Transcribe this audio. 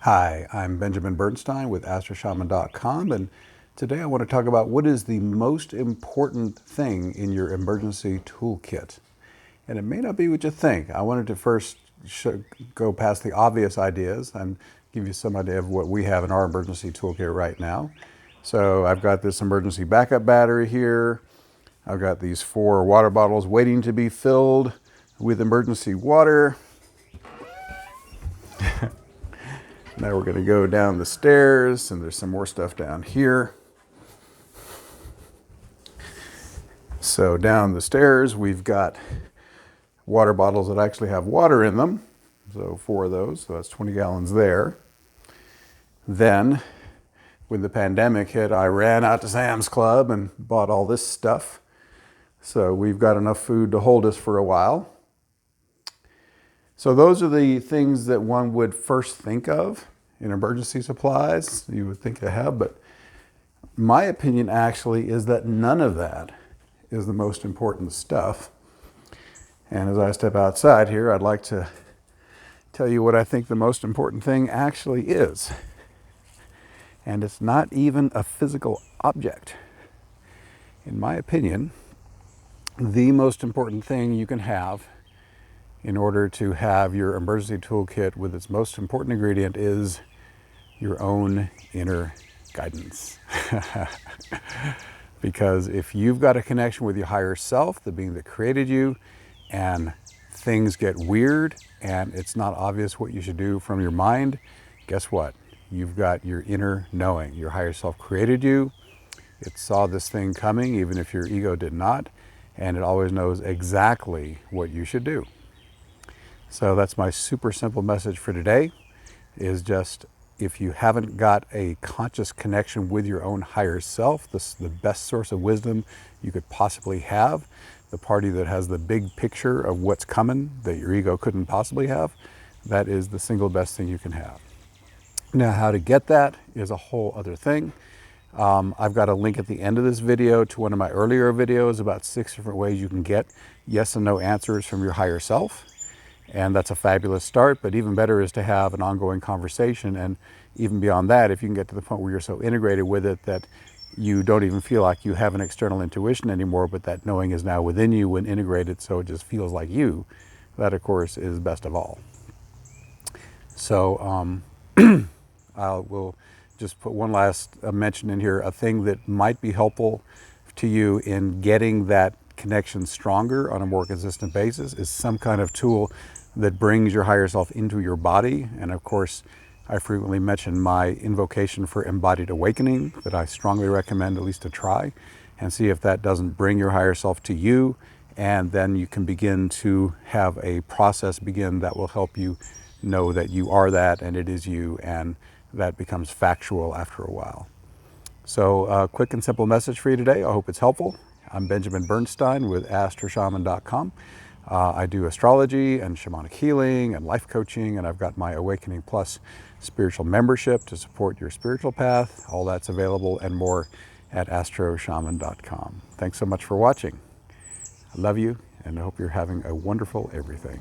Hi, I'm Benjamin Bernstein with astroshaman.com, and today I want to talk about what is the most important thing in your emergency toolkit. And it may not be what you think. I wanted to first go past the obvious ideas and give you some idea of what we have in our emergency toolkit right now. So I've got this emergency backup battery here. I've got these 4 water bottles waiting to be filled with emergency water. Now we're going to go down the stairs, and there's some more stuff down here. So down the stairs, we've got water bottles that actually have water in them. So 4 of those, so that's 20 gallons there. Then, when the pandemic hit, I ran out to Sam's Club and bought all this stuff. So we've got enough food to hold us for a while. So those are the things that one would first think of in emergency supplies. You would think to have, but my opinion actually is that none of that is the most important stuff. And as I step outside here, I'd like to tell you what I think the most important thing actually is. And it's not even a physical object. In my opinion, the most important thing you can have in order to have your emergency toolkit with its most important ingredient is your own inner guidance. Because if you've got a connection with your higher self, the being that created you, and things get weird and it's not obvious what you should do from your mind, guess what? You've got your inner knowing. Your higher self created you. It saw this thing coming, even if your ego did not, and it always knows exactly what you should do. So that's my super simple message for today, is just if you haven't got a conscious connection with your own higher self, this is the best source of wisdom you could possibly have, the party that has the big picture of what's coming that your ego couldn't possibly have, that is the single best thing you can have. Now, how to get that is a whole other thing. I've got a link at the end of this video to one of my earlier videos about 6 different ways you can get yes and no answers from your higher self. And that's a fabulous start, but even better is to have an ongoing conversation. And even beyond that, if you can get to the point where you're so integrated with it that you don't even feel like you have an external intuition anymore, but that knowing is now within you when integrated, so it just feels like you, that of course is best of all. So I will just put one last mention in here, a thing that might be helpful to you in getting that connection stronger on a more consistent basis is some kind of tool that brings your higher self into your body. And of course, I frequently mention my invocation for embodied awakening that I strongly recommend at least to try and see if that doesn't bring your higher self to you. And then you can begin to have a process begin that will help you know that you are that and it is you, and that becomes factual after a while. So a quick and simple message for you today. I hope it's helpful. I'm Benjamin Bernstein with astroshaman.com. I do astrology and shamanic healing and life coaching, and I've got my Awakening Plus spiritual membership to support your spiritual path. All that's available and more at astroshaman.com. Thanks so much for watching. I love you, and I hope you're having a wonderful everything.